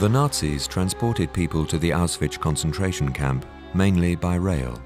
The Nazis transported people to the Auschwitz concentration camp mainly by rail.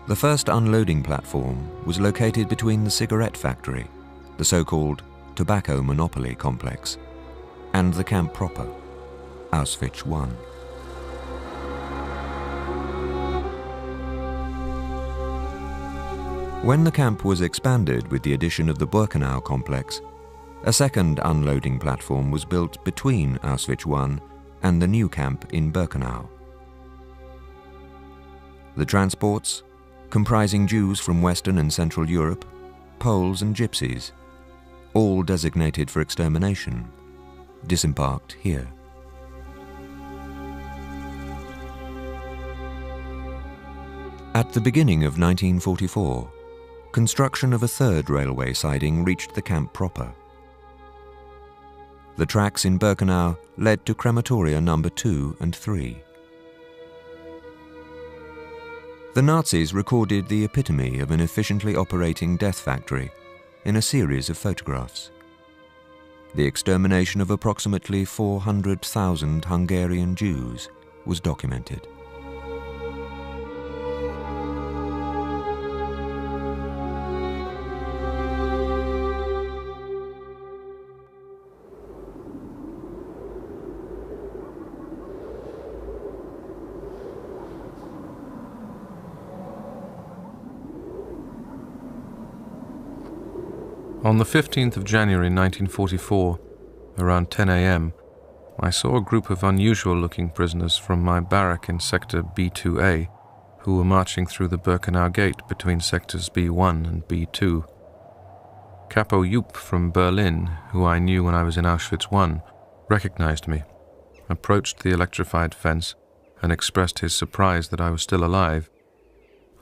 The first unloading platform was located between the cigarette factory, the so-called tobacco monopoly complex, and the camp proper, Auschwitz I. When the camp was expanded with the addition of the Birkenau complex, a second unloading platform was built between Auschwitz I and the new camp in Birkenau. The transports, comprising Jews from Western and Central Europe, Poles and Gypsies, all designated for extermination, disembarked here. At the beginning of 1944, construction of a third railway siding reached the camp proper. The tracks in Birkenau led to crematoria number 2 and 3. The Nazis recorded the epitome of an efficiently operating death factory in a series of photographs. The extermination of approximately 400,000 Hungarian Jews was documented. On the 15th of January 1944, around 10 a.m., I saw a group of unusual-looking prisoners from my barrack in Sector B2A who were marching through the Birkenau gate between Sectors B1 and B2. Capo Jupp from Berlin, who I knew when I was in Auschwitz I, recognized me, approached the electrified fence, and expressed his surprise that I was still alive.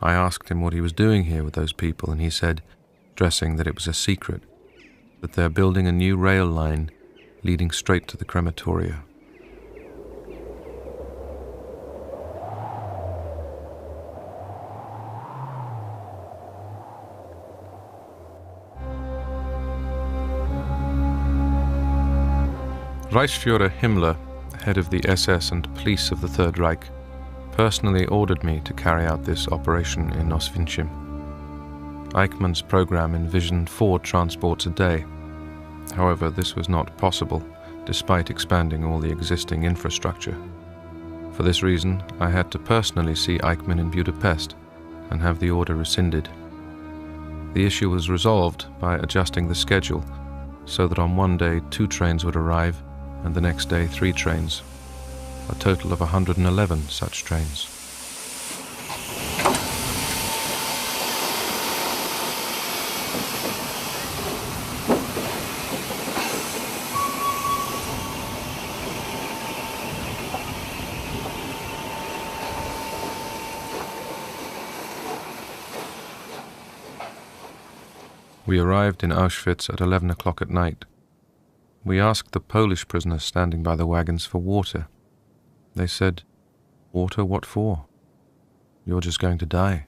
I asked him what he was doing here with those people, and he said, stressing that it was a secret, that they're building a new rail line leading straight to the crematoria. Reichsführer Himmler, head of the SS and police of the Third Reich, personally ordered me to carry out this operation in Auschwitz. Eichmann's program envisioned 4 transports a day. However, this was not possible, despite expanding all the existing infrastructure. For this reason, I had to personally see Eichmann in Budapest and have the order rescinded. The issue was resolved by adjusting the schedule so that on one day 2 trains would arrive and the next day 3 trains, a total of 111 such trains. We arrived in Auschwitz at 11 o'clock at night. We asked the Polish prisoners standing by the wagons for water. They said, "Water, what for? You're just going to die."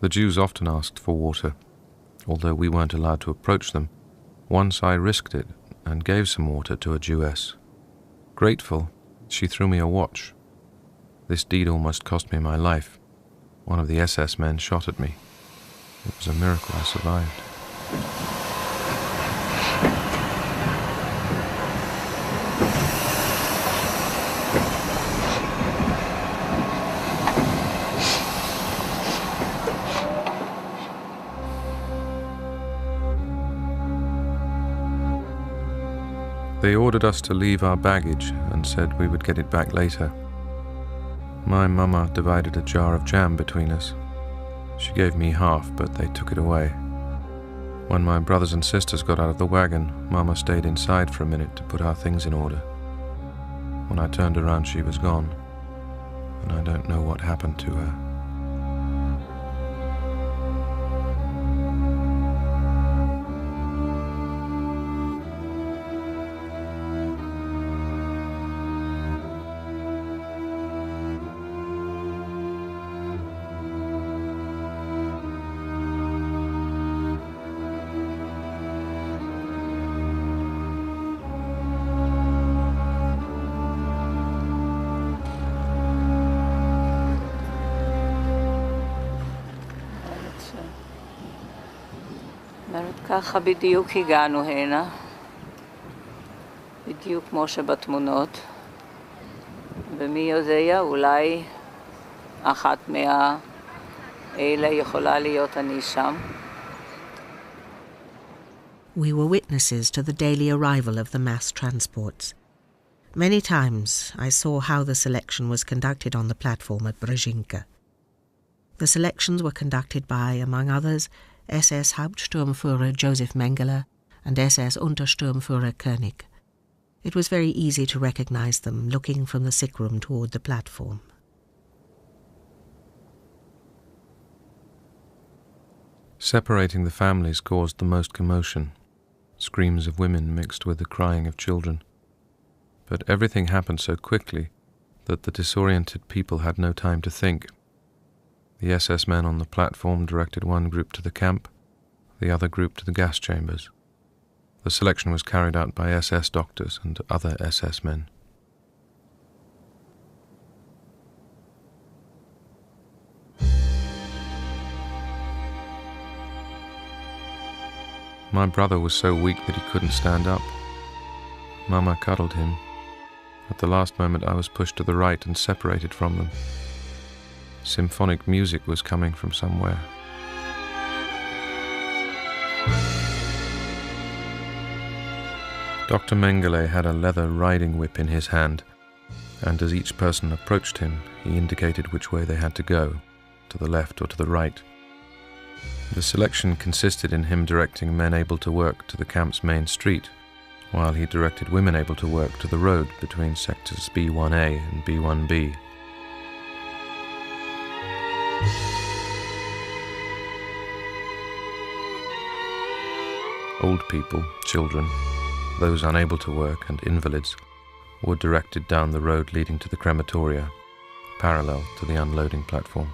The Jews often asked for water, although we weren't allowed to approach them. Once I risked it and gave some water to a Jewess. Grateful, she threw me a watch. This deed almost cost me my life. One of the SS men shot at me. It was a miracle I survived. They ordered us to leave our baggage and said we would get it back later. My mama divided a jar of jam between us. She gave me half, but they took it away. When my brothers and sisters got out of the wagon, Mama stayed inside for a minute to put our things in order. When I turned around, she was gone, and I don't know what happened to her. ככה בדיוק הגענו הנה, בדיוק כמו שבתמונות, ומי יודע, אולי אחת מהאלה יכולה להיות אני שם. We were witnesses to the daily arrival of the mass transports. Many times I saw how the selection was conducted on the platform at Brzezinka. The selections were conducted by, among others, SS Hauptsturmführer Joseph Mengele and SS Untersturmführer König. It was very easy to recognize them looking from the sick room toward the platform. Separating the families caused the most commotion. Screams of women mixed with the crying of children. But everything happened so quickly that the disoriented people had no time to think. The SS men on the platform directed one group to the camp, the other group to the gas chambers. The selection was carried out by SS doctors and other SS men. My brother was so weak that he couldn't stand up. Mama cuddled him. At the last moment I was pushed to the right and separated from them. Symphonic music was coming from somewhere. Dr. Mengele had a leather riding whip in his hand, and as each person approached him, he indicated which way they had to go, to the left or to the right. The selection consisted in him directing men able to work to the camp's main street, while he directed women able to work to the road between sectors B1A and B1B. Old people, children, those unable to work and invalids were directed down the road leading to the crematoria, parallel to the unloading platform.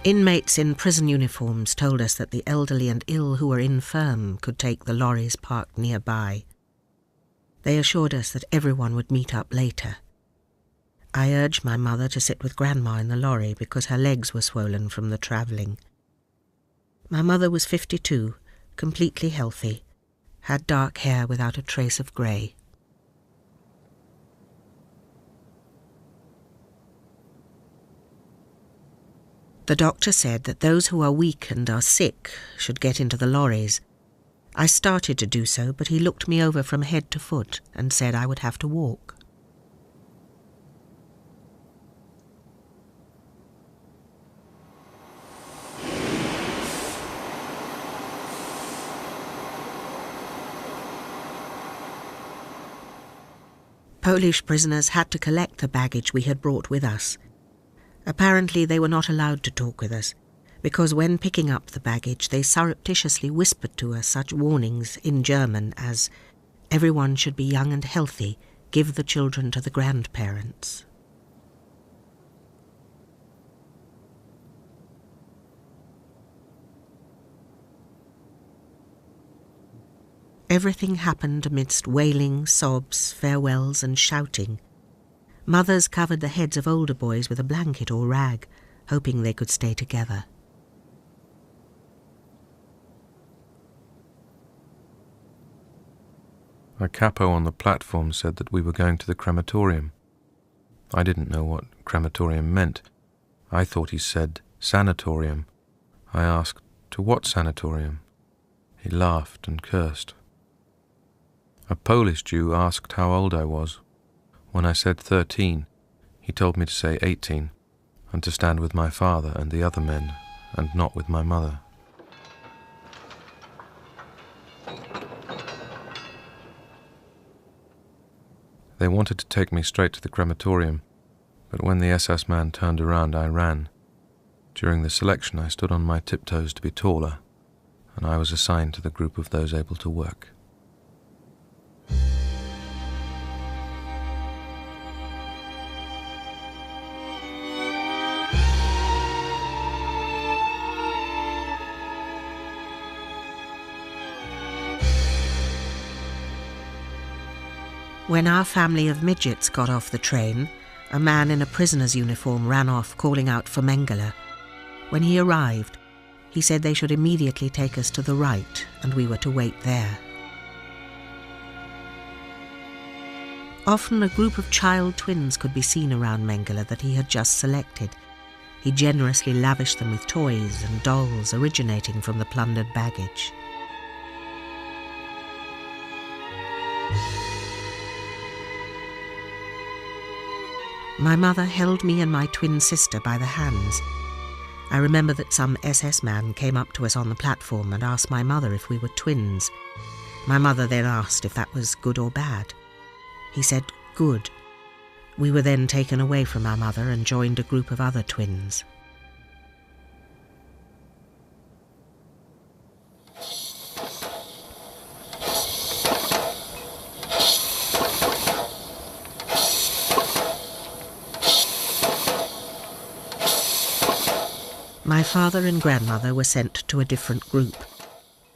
Inmates in prison uniforms told us that the elderly and ill who were infirm could take the lorries parked nearby. They assured us that everyone would meet up later. I urged my mother to sit with Grandma in the lorry because her legs were swollen from the travelling. My mother was 52, completely healthy, had dark hair without a trace of grey. The doctor said that those who are weak and are sick should get into the lorries. I started to do so, but he looked me over from head to foot and said I would have to walk. Polish prisoners had to collect the baggage we had brought with us. Apparently they were not allowed to talk with us, because when picking up the baggage they surreptitiously whispered to us such warnings in German as, "Everyone should be young and healthy, give the children to the grandparents." Everything happened amidst wailing, sobs, farewells and shouting. Mothers covered the heads of older boys with a blanket or rag, hoping they could stay together. A capo on the platform said that we were going to the crematorium. I didn't know what crematorium meant. I thought he said sanatorium. I asked, to what sanatorium? He laughed and cursed. A Polish Jew asked how old I was. When I said 13, he told me to say 18, and to stand with my father and the other men, and not with my mother. They wanted to take me straight to the crematorium, but when the SS man turned around, I ran. During the selection, I stood on my tiptoes to be taller, and I was assigned to the group of those able to work. When our family of midgets got off the train, A man in a prisoner's uniform ran off, calling out for Mengele. When he arrived, he said they should immediately take us to the right, and we were to wait there. Often a group of child twins could be seen around Mengele that he had just selected. He generously lavished them with toys and dolls originating from the plundered baggage. My mother held me and my twin sister by the hands. I remember that some SS man came up to us on the platform and asked my mother if we were twins. My mother then asked if that was good or bad. He said, good. We were then taken away from our mother and joined a group of other twins. My father and grandmother were sent to a different group.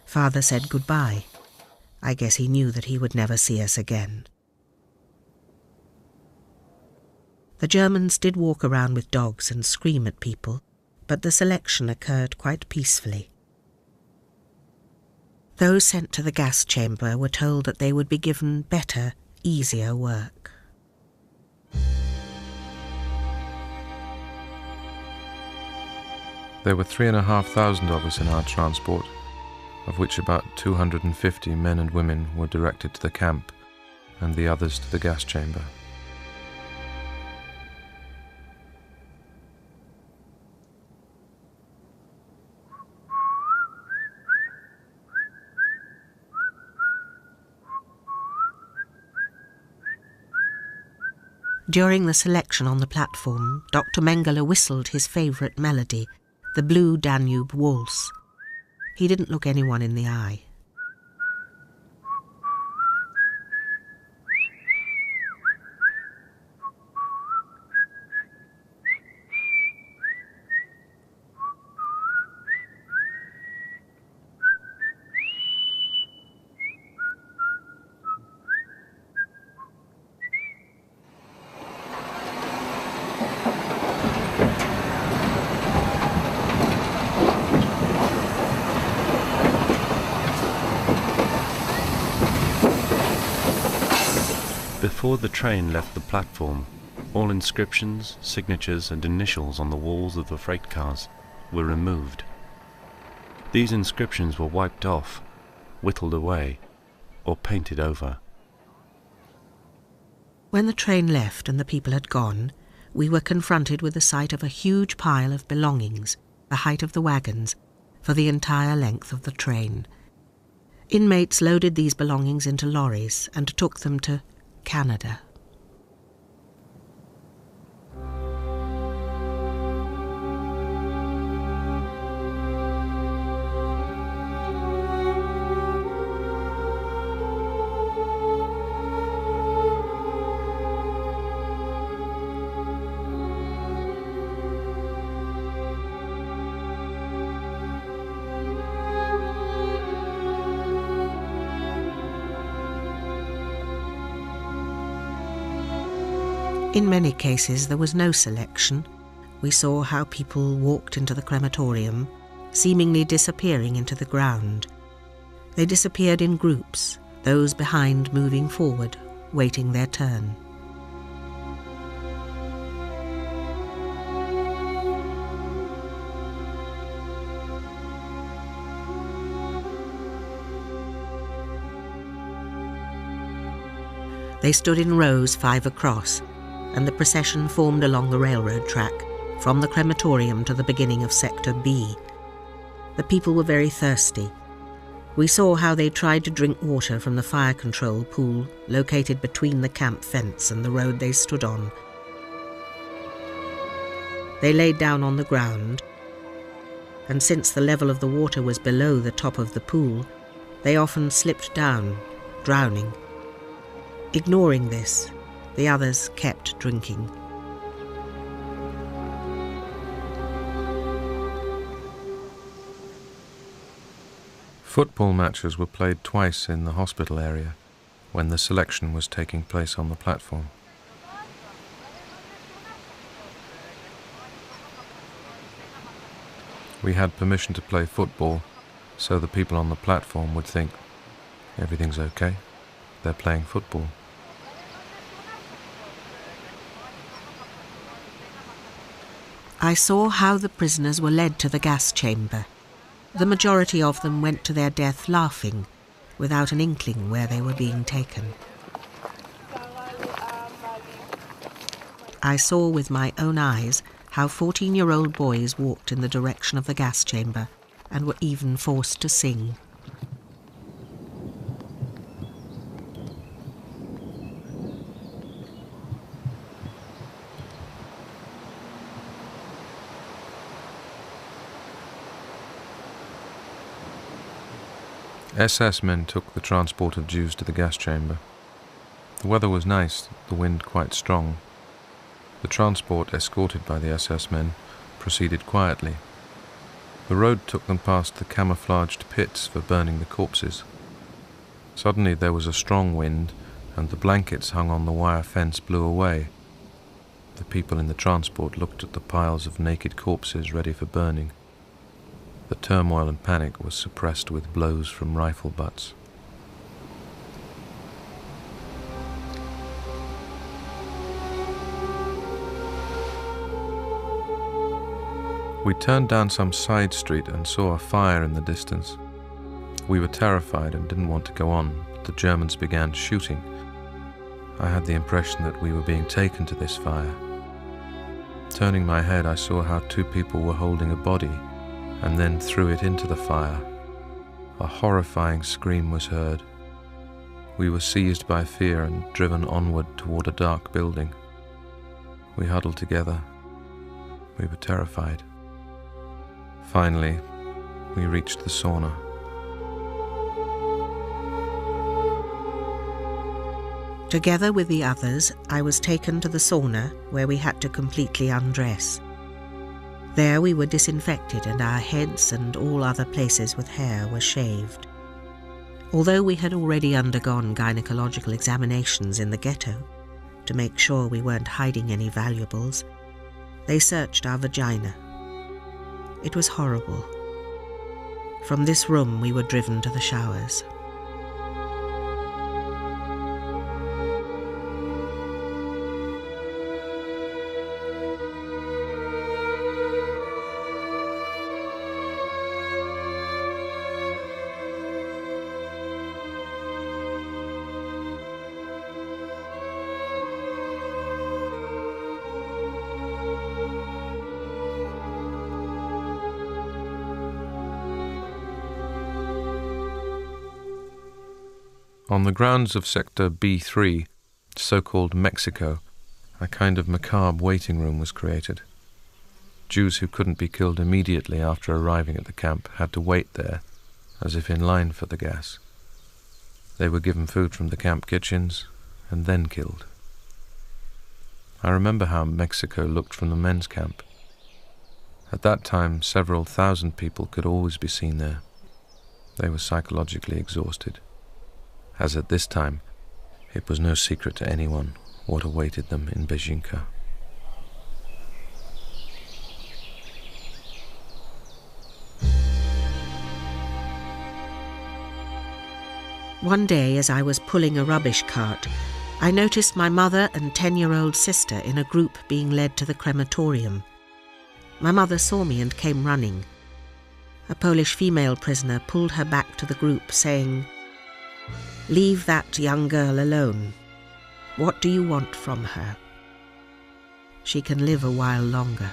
Father said goodbye. I guess he knew that he would never see us again. The Germans did walk around with dogs and scream at people, but the selection occurred quite peacefully. Those sent to the gas chamber were told that they would be given better, easier work. There were 3,500 of us in our transport, of which about 250 men and women were directed to the camp, and the others to the gas chamber. During the selection on the platform, Dr. Mengele whistled his favourite melody, the Blue Danube Waltz. He didn't look anyone in the eye. Before the train left the platform, all inscriptions, signatures and initials on the walls of the freight cars were removed. These inscriptions were wiped off, whittled away, or painted over. When the train left and the people had gone, we were confronted with the sight of a huge pile of belongings, the height of the wagons, for the entire length of the train. Inmates loaded these belongings into lorries and took them to Canada. In many cases there was no selection. We saw how people walked into the crematorium, seemingly disappearing into the ground. They disappeared in groups, those behind moving forward, waiting their turn. They stood in rows 5 across, and the procession formed along the railroad track, from the crematorium to the beginning of Sector B. The people were very thirsty. We saw how they tried to drink water from the fire control pool located between the camp fence and the road they stood on. They laid down on the ground, and since the level of the water was below the top of the pool, they often slipped down, drowning. Ignoring this, the others kept drinking. Football matches were played twice in the hospital area when the selection was taking place on the platform. We had permission to play football, so the people on the platform would think, everything's okay, they're playing football. I saw how the prisoners were led to the gas chamber. The majority of them went to their death laughing, without an inkling where they were being taken. I saw with my own eyes how 14-year-old boys walked in the direction of the gas chamber and were even forced to sing. SS men took the transport of Jews to the gas chamber. The weather was nice, the wind quite strong. The transport, escorted by the SS men, proceeded quietly. The road took them past the camouflaged pits for burning the corpses. Suddenly there was a strong wind, and the blankets hung on the wire fence blew away. The people in the transport looked at the piles of naked corpses ready for burning. The turmoil and panic was suppressed with blows from rifle butts. We turned down some side street and saw a fire in the distance. We were terrified and didn't want to go on, but the Germans began shooting. I had the impression that we were being taken to this fire. Turning my head, I saw how two people were holding a body and then threw it into the fire. A horrifying scream was heard. We were seized by fear and driven onward toward a dark building. We huddled together. We were terrified. Finally, we reached the sauna. Together with the others, I was taken to the sauna, where we had to completely undress. There we were disinfected and our heads and all other places with hair were shaved. Although we had already undergone gynecological examinations in the ghetto to make sure we weren't hiding any valuables, they searched our vagina. It was horrible. From this room we were driven to the showers. On the grounds of Sector B3, so-called Mexico, a kind of macabre waiting room was created. Jews who couldn't be killed immediately after arriving at the camp had to wait there, as if in line for the gas. They were given food from the camp kitchens, and then killed. I remember how Mexico looked from the men's camp. At that time, several thousand people could always be seen there. They were psychologically exhausted. As at this time, it was no secret to anyone what awaited them in Bejinka. One day, as I was pulling a rubbish cart, I noticed my mother and 10-year-old sister in a group being led to the crematorium. My mother saw me and came running. A Polish female prisoner pulled her back to the group, saying, "Leave that young girl alone. What do you want from her? She can live a while longer."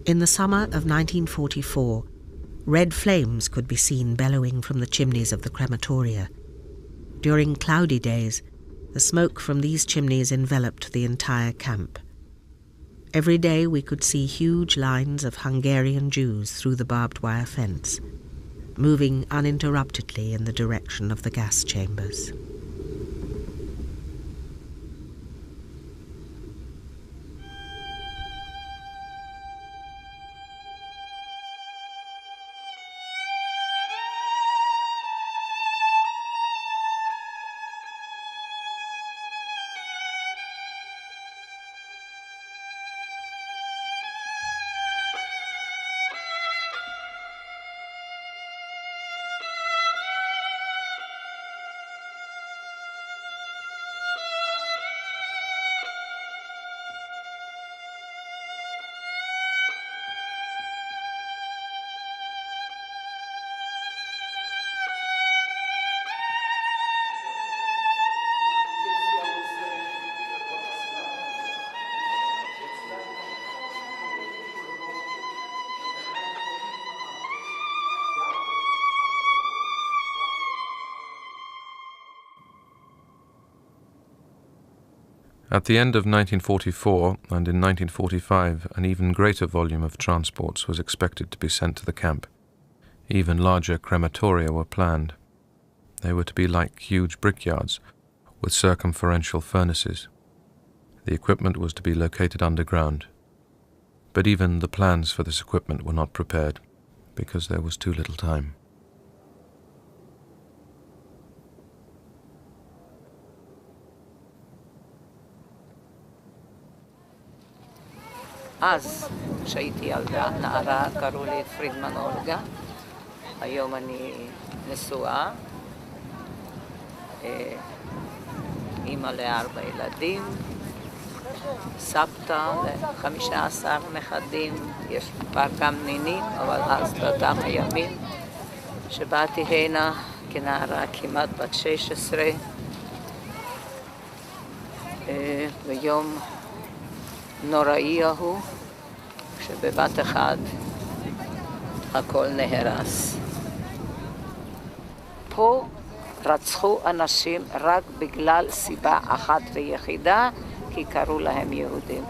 In the summer of 1944, red flames could be seen bellowing from the chimneys of the crematoria. During cloudy days, the smoke from these chimneys enveloped the entire camp. Every day we could see huge lines of Hungarian Jews through the barbed wire fence, moving uninterruptedly in the direction of the gas chambers. At the end of 1944 and in 1945, an even greater volume of transports was expected to be sent to the camp. Even larger crematoria were planned. They were to be like huge brickyards with circumferential furnaces. The equipment was to be located underground. But even the plans for this equipment were not prepared because there was too little time. אז, כשהייתי ילדה, נערה, קראו לי את פרידמן אולגה. היום אני נשואה, אימא ל4 ילדים, סבתא ל15 נכדים, יש כבר גם נינים, אבל אז באותם הימים שבאתי הנה כנערה כמעט בת 16, ביום נוראי ההוא, שבבת אחד הכל נהרס. פה רצחו אנשים רק בגלל סיבה אחת ויחידה, כי קראו להם יהודים.